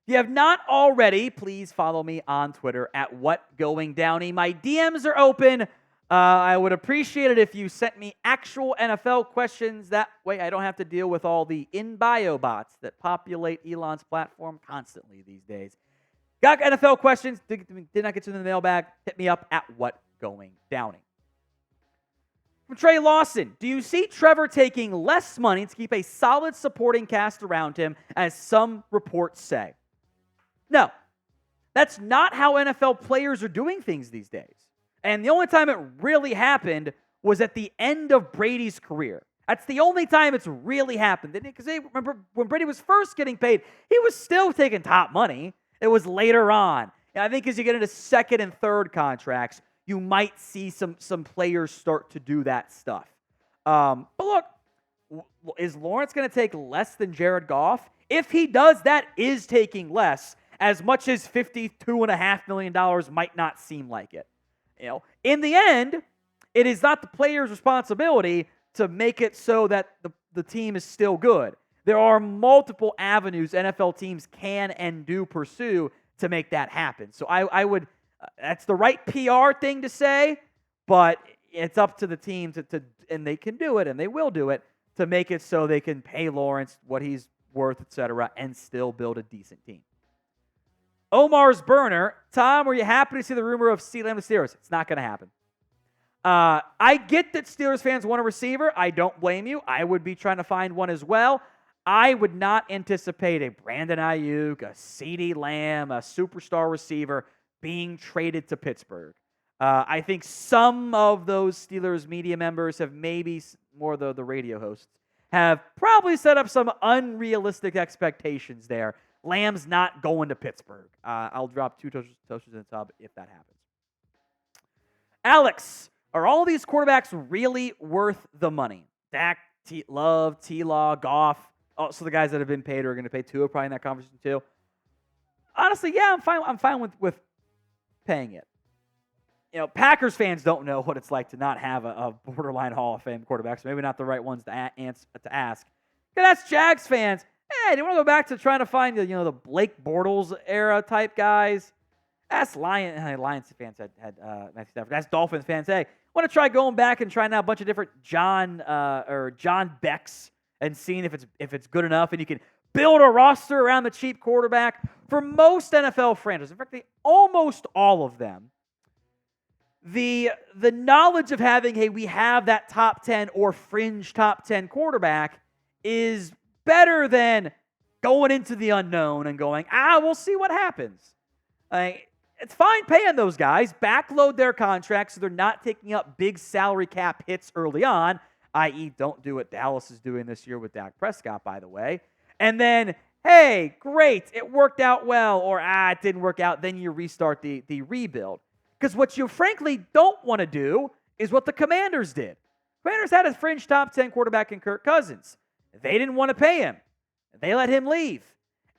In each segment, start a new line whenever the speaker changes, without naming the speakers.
If you have not already, please follow me on Twitter at WhatGoingDowney. My DMs are open. I would appreciate it if you sent me actual NFL questions. That way I don't have to deal with all the in-bio bots that populate Elon's platform constantly these days. Got NFL questions? Did not get to them in the mailbag? Hit me up at WhatGoingDowney. From Trey Lawson, do you see Trevor taking less money to keep a solid supporting cast around him, as some reports say? No. That's not how NFL players are doing things these days. And the only time it really happened was at the end of Brady's career. That's the only time it's really happened. Because remember, when Brady was first getting paid, he was still taking top money. It was later on. And I think as you get into second and third contracts, you might see some players start to do that stuff. But look, is Lawrence going to take less than Jared Goff? If he does, that is taking less, as much as $52.5 million might not seem like it. In the end, it is not the player's responsibility to make it so that the team is still good. There are multiple avenues NFL teams can and do pursue to make that happen. So I would, that's the right PR thing to say, but it's up to the team to and they can do it, and they will do it, to make it so they can pay Lawrence what he's worth, etc., and still build a decent team. Omar's burner. Tom, were you happy to see the rumor of CeeDee Lamb to Steelers? It's not going to happen. I get that Steelers fans want a receiver. I don't blame you. I would be trying to find one as well. I would not anticipate a Brandon Aiyuk, a CeeDee Lamb, a superstar receiver being traded to Pittsburgh. I think some of those Steelers media members have maybe, more the radio hosts, have probably set up some unrealistic expectations there. Lamb's not going to Pittsburgh. I'll drop 2 toasters in the tub if that happens. Alex, are all these quarterbacks really worth the money? Dak, Love, T-Law, Goff. Also, the guys that have been paid are going to pay too, are probably in that conversation too. Honestly, yeah, I'm fine with paying it. Packers fans don't know what it's like to not have a borderline Hall of Fame quarterback, so maybe not the right ones to ask. That's Jags fans. Hey, do you want to go back to trying to find the Blake Bortles era type guys? That's Lions fans had Matthew Stafford. That's Dolphins fans. Hey, want to try going back and trying out a bunch of different John Becks and seeing if it's good enough, and you can build a roster around the cheap quarterback. For most NFL franchises, in fact, almost all of them, the knowledge of having, hey, we have that top 10 or fringe top 10 quarterback is better than going into the unknown and going, we'll see what happens. It's fine paying those guys, backload their contracts so they're not taking up big salary cap hits early on, i.e. don't do what Dallas is doing this year with Dak Prescott, by the way. And then, hey, great, it worked out well, or it didn't work out, then you restart the rebuild. Because what you frankly don't want to do is what the Commanders did. Commanders had a fringe top 10 quarterback in Kirk Cousins. They didn't want to pay him. They let him leave.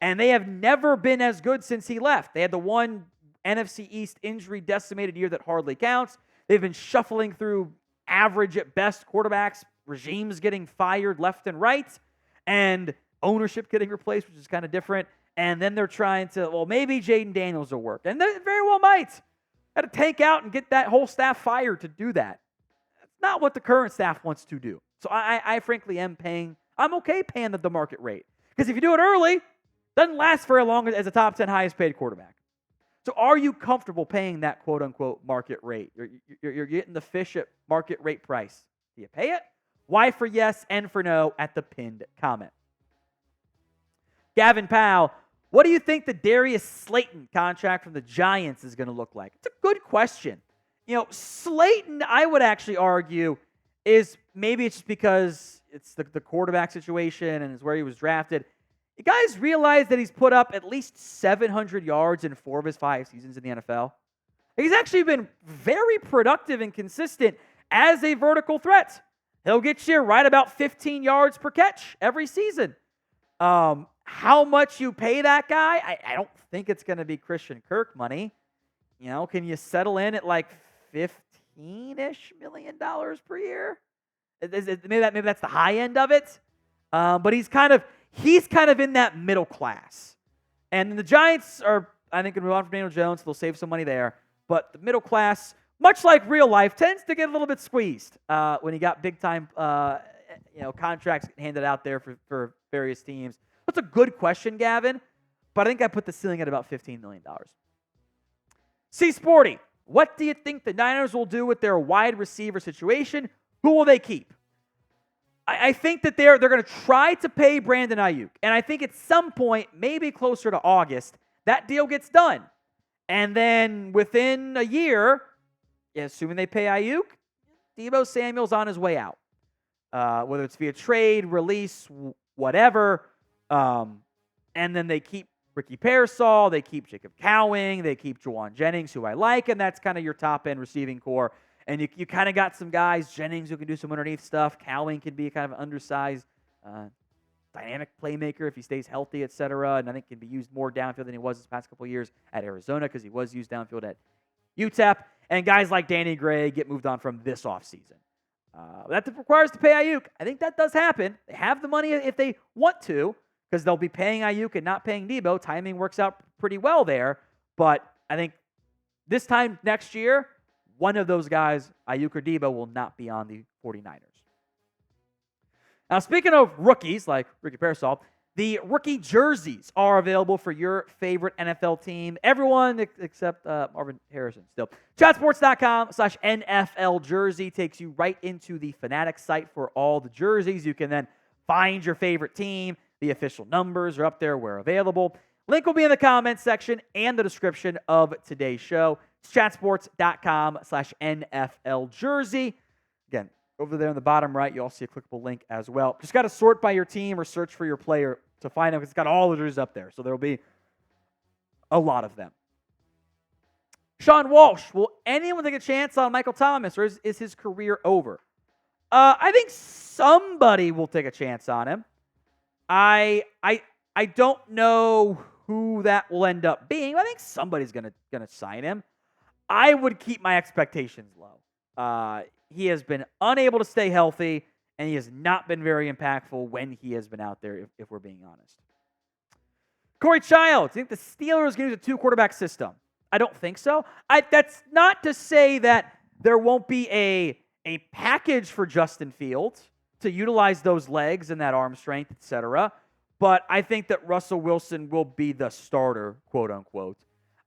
And they have never been as good since he left. They had the one NFC East injury-decimated year that hardly counts. They've been shuffling through average at best quarterbacks, regimes getting fired left and right, and ownership getting replaced, which is kind of different. And then they're trying to, maybe Jaden Daniels will work. And they very well might. Had to tank out and get that whole staff fired to do that. That's not what the current staff wants to do. So I frankly am paying. I'm okay paying the market rate. Because if you do it early, it doesn't last very long as a top 10 highest paid quarterback. So are you comfortable paying that quote-unquote market rate? You're getting the fish at market rate price. Do you pay it? Y for yes, N for no at the pinned comment. Gavin Powell, what do you think the Darius Slayton contract from the Giants is going to look like? It's a good question. Slayton, I would actually argue, is maybe it's just because it's the quarterback situation and is where he was drafted. You guys realize that he's put up at least 700 yards in 4 of his 5 seasons in the NFL? He's actually been very productive and consistent as a vertical threat. He'll get you right about 15 yards per catch every season. How much you pay that guy, I don't think it's going to be Christian Kirk money. Can you settle in at like $15-ish million per year? Maybe that's the high end of it. But he's kind of in that middle class. And then the Giants are, I think, going to move on from Daniel Jones, so they'll save some money there. But the middle class, much like real life, tends to get a little bit squeezed when you got big-time contracts handed out there for various teams. That's a good question, Gavin, but I think I put the ceiling at about $15 million. C Sporty, what do you think the Niners will do with their wide receiver situation? Who will they keep? I think that they're going to try to pay Brandon Aiyuk, and I think at some point, maybe closer to August, that deal gets done. And then within a year, assuming they pay Aiyuk, Deebo Samuel's on his way out. Whether it's via trade, release, whatever. And then they keep Ricky Pearsall, they keep Jacob Cowing, they keep Juwan Jennings, who I like, and that's kind of your top-end receiving core. And you kind of got some guys, Jennings, who can do some underneath stuff. Cowing can be kind of an undersized, dynamic playmaker if he stays healthy, etc. And I think can be used more downfield than he was this past couple of years at Arizona because he was used downfield at UTEP. And guys like Danny Gray get moved on from this offseason. That requires to pay Aiyuk. I think that does happen. They have the money if they want to because they'll be paying Aiyuk and not paying Deebo. Timing works out pretty well there. But I think this time next year, one of those guys, Aiyuk or Deebo, will not be on the 49ers. Now, speaking of rookies like Ricky Pearsall, the rookie jerseys are available for your favorite NFL team. Everyone except Marvin Harrison still. Chatsports.com/NFL jersey takes you right into the Fanatics site for all the jerseys. You can then find your favorite team. The official numbers are up there where available. Link will be in the comments section and the description of today's show. It's chatsports.com/NFL jersey. Again, over there on the bottom right, you'll see a clickable link as well. Just got to sort by your team or search for your player to find them because it's got all the jerseys up there. So there will be a lot of them. Sean Walsh, will anyone take a chance on Michael Thomas or is his career over? I think somebody will take a chance on him. I don't know who that will end up being. I think somebody's gonna sign him. I would keep my expectations low. He has been unable to stay healthy, and he has not been very impactful when he has been out there, if we're being honest. Corey Childs, do you think the Steelers can use a two-quarterback system? I don't think so. That's not to say that there won't be a package for Justin Fields to utilize those legs and that arm strength, etc. But I think that Russell Wilson will be the starter, quote unquote.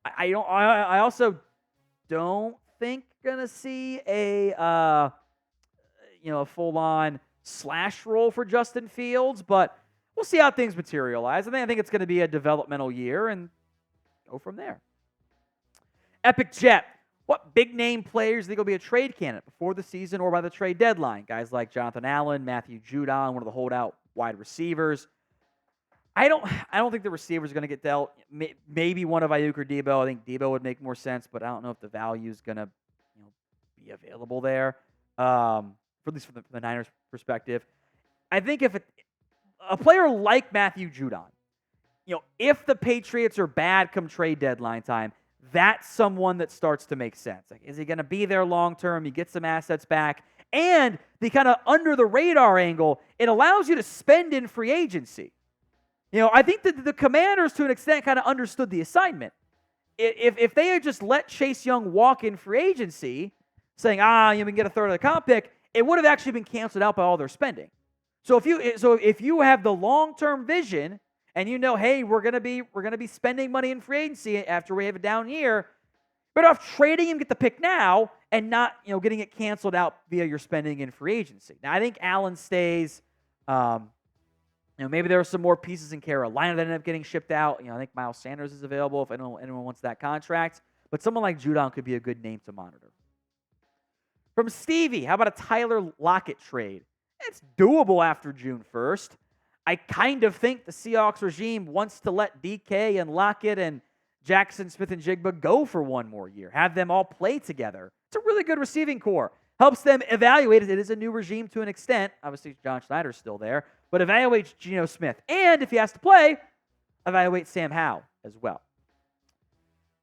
I also don't think gonna see a full-on slash roll for Justin Fields, but we'll see how things materialize. I think it's going to be a developmental year and go from there. Epic Jet. What big-name players think will be a trade candidate before the season or by the trade deadline? Guys like Jonathan Allen, Matthew Judon, one of the holdout wide receivers. I don't think the receivers are going to get dealt. Maybe one of Aiyuk or Deebo. I think Deebo would make more sense, but I don't know if the value is going to be available there, at least from the Niners' perspective. I think if a player like Matthew Judon, if the Patriots are bad come trade deadline time, that's someone that starts to make sense. Like, is he going to be there long term? You get some assets back. And the kind of under the radar angle, it allows you to spend in free agency. I think that the Commanders, to an extent, kind of understood the assignment. If they had just let Chase Young walk in free agency, saying, you can get a third of the comp pick, it would have actually been canceled out by all their spending. So if you have the long-term vision and hey, we're gonna be spending money in free agency after we have a down year, better off trading him, get the pick now, and not getting it canceled out via your spending in free agency. Now I think Allen stays. Maybe there are some more pieces in Carolina that end up getting shipped out. I think Miles Sanders is available if anyone wants that contract. But someone like Judon could be a good name to monitor. From Stevie, how about a Tyler Lockett trade? It's doable after June 1st. I kind of think the Seahawks regime wants to let DK and Lockett and Jackson Smith-Njigba go for one more year. Have them all play together. It's a really good receiving core. Helps them evaluate it. It is a new regime to an extent. Obviously, John Schneider's still there. But evaluates Geno Smith. And if he has to play, evaluate Sam Howell as well.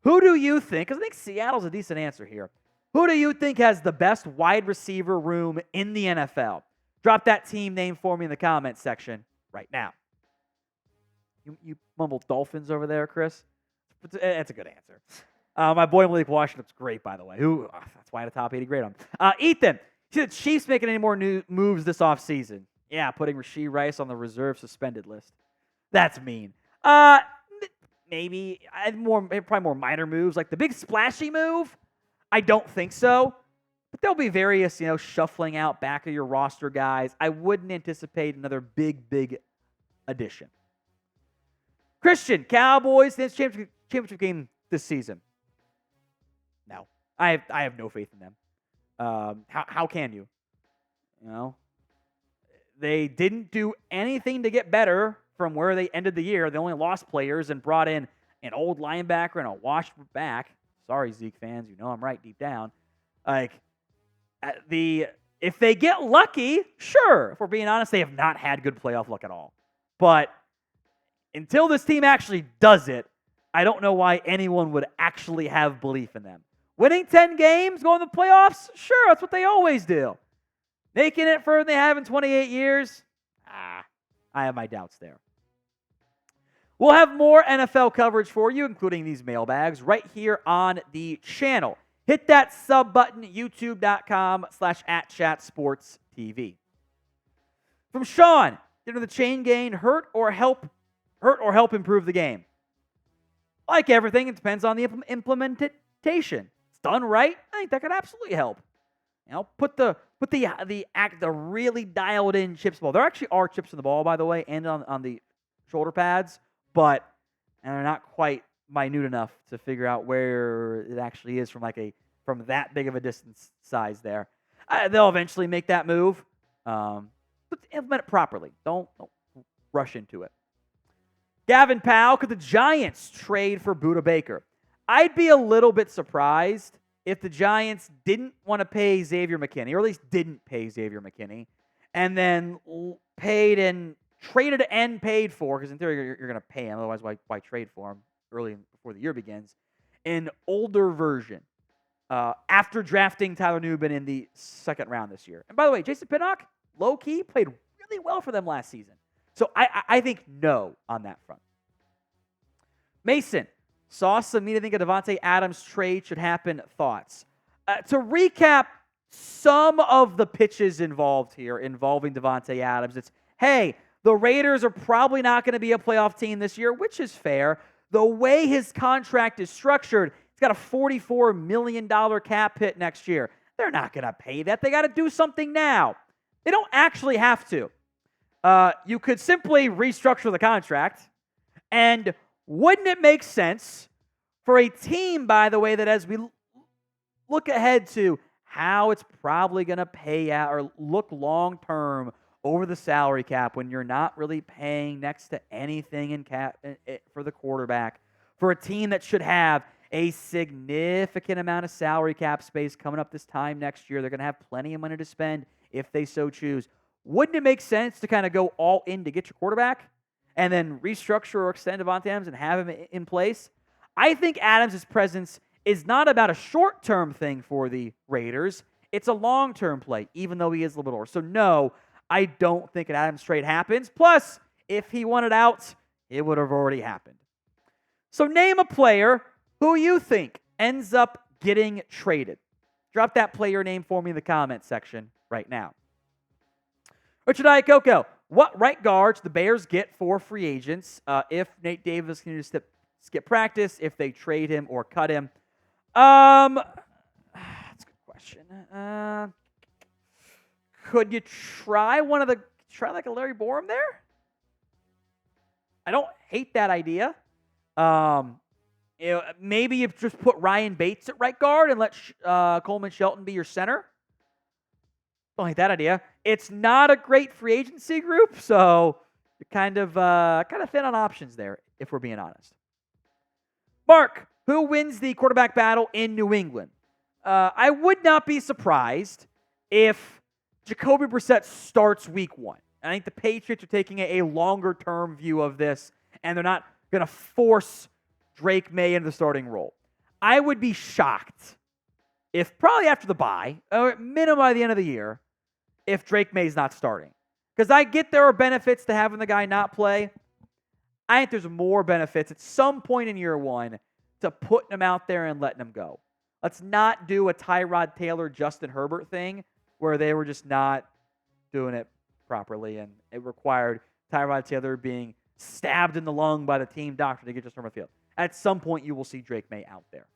Who do you think, because I think Seattle's a decent answer here, who do you think has the best wide receiver room in the NFL? Drop that team name for me in the comments section right now. You mumble Dolphins over there, Chris? That's a good answer. My boy Malik Washington's great, by the way. That's why I had a top 80 grade on. Ethan, see the Chiefs making any more new moves this offseason? Yeah, putting Rashee Rice on the reserve suspended list. That's mean. Maybe probably more minor moves, like the big splashy move. I don't think so. But there'll be various, shuffling out back of your roster guys. I wouldn't anticipate another big addition. Christian, Cowboys, championship game this season. No, I have no faith in them. How can you? They didn't do anything to get better from where they ended the year. They only lost players and brought in an old linebacker and a washed back. Sorry, Zeke fans, I'm right deep down. If they get lucky, sure. If we're being honest, they have not had good playoff luck at all. But until this team actually does it, I don't know why anyone would actually have belief in them. Winning 10 games, going to the playoffs, sure, that's what they always do. Making it further than they have in 28 years, I have my doubts there. We'll have more NFL coverage for you, including these mailbags, right here on the channel. Hit that sub button, youtube.com/@chatsportstv. From Sean, did the chain gain hurt or help improve the game? Like everything, it depends on the implementation. It's done right, I think that could absolutely help. Put the really dialed in chips ball. There actually are chips in the ball, by the way, and on the shoulder pads, but they're not quite minute enough to figure out where it actually is from that big of a distance size there. They'll eventually make that move, but implement it properly. Don't rush into it. Gavin Powell, could the Giants trade for Budda Baker? I'd be a little bit surprised if the Giants didn't want to pay Xavier McKinney, or at least didn't pay Xavier McKinney, and then paid and traded and paid for, because in theory you're going to pay him, otherwise why trade for him early before the year begins, an older version after drafting Tyler Nubin in the second round this year. And by the way, Jason Pinnock, low-key, played really well for them last season. So I think no on that front. Mason, saw some need to think a Davante Adams trade should happen. Thoughts? To recap some of the pitches involved here involving Davante Adams, it's, hey, the Raiders are probably not going to be a playoff team this year, which is fair. The way his contract is structured, he's got a $44 million cap hit next year. They're not going to pay that. They got to do something now. They don't actually have to. You could simply restructure the contract, and wouldn't it make sense for a team, by the way, that as we look ahead to how it's probably going to pay out or look long-term over the salary cap when you're not really paying next to anything in cap for the quarterback, for a team that should have a significant amount of salary cap space coming up this time next year, they're going to have plenty of money to spend if they so choose. Wouldn't it make sense to kind of go all in to get your quarterback and then restructure or extend Davante Adams and have him in place? I think Adams' presence is not about a short-term thing for the Raiders. It's a long-term play, even though he is a little bit older. So no, I don't think an Adams trade happens. Plus, if he wanted out, it would have already happened. So name a player who you think ends up getting traded. Drop that player name for me in the comment section right now. Richard Iacocco, what right guards the Bears get for free agents if Nate Davis can just skip practice, if they trade him or cut him? That's a good question. Could you try like a Larry Borum there? I don't hate that idea. Maybe you just put Ryan Bates at right guard and let Coleman Shelton be your center. Don't hate that idea. It's not a great free agency group, so you're kind of thin on options there, if we're being honest. Mark, who wins the quarterback battle in New England? I would not be surprised if Jacoby Brissett starts week 1. I think the Patriots are taking a longer-term view of this, and they're not going to force Drake May into the starting role. I would be shocked if probably after the bye, or minimum by the end of the year, if Drake May's not starting. Because I get there are benefits to having the guy not play. I think there's more benefits at some point in year one to putting him out there and letting him go. Let's not do a Tyrod Taylor, Justin Herbert thing where they were just not doing it properly, and it required Tyrod Taylor being stabbed in the lung by the team doctor to get Justin Herbert field. At some point, you will see Drake May out there.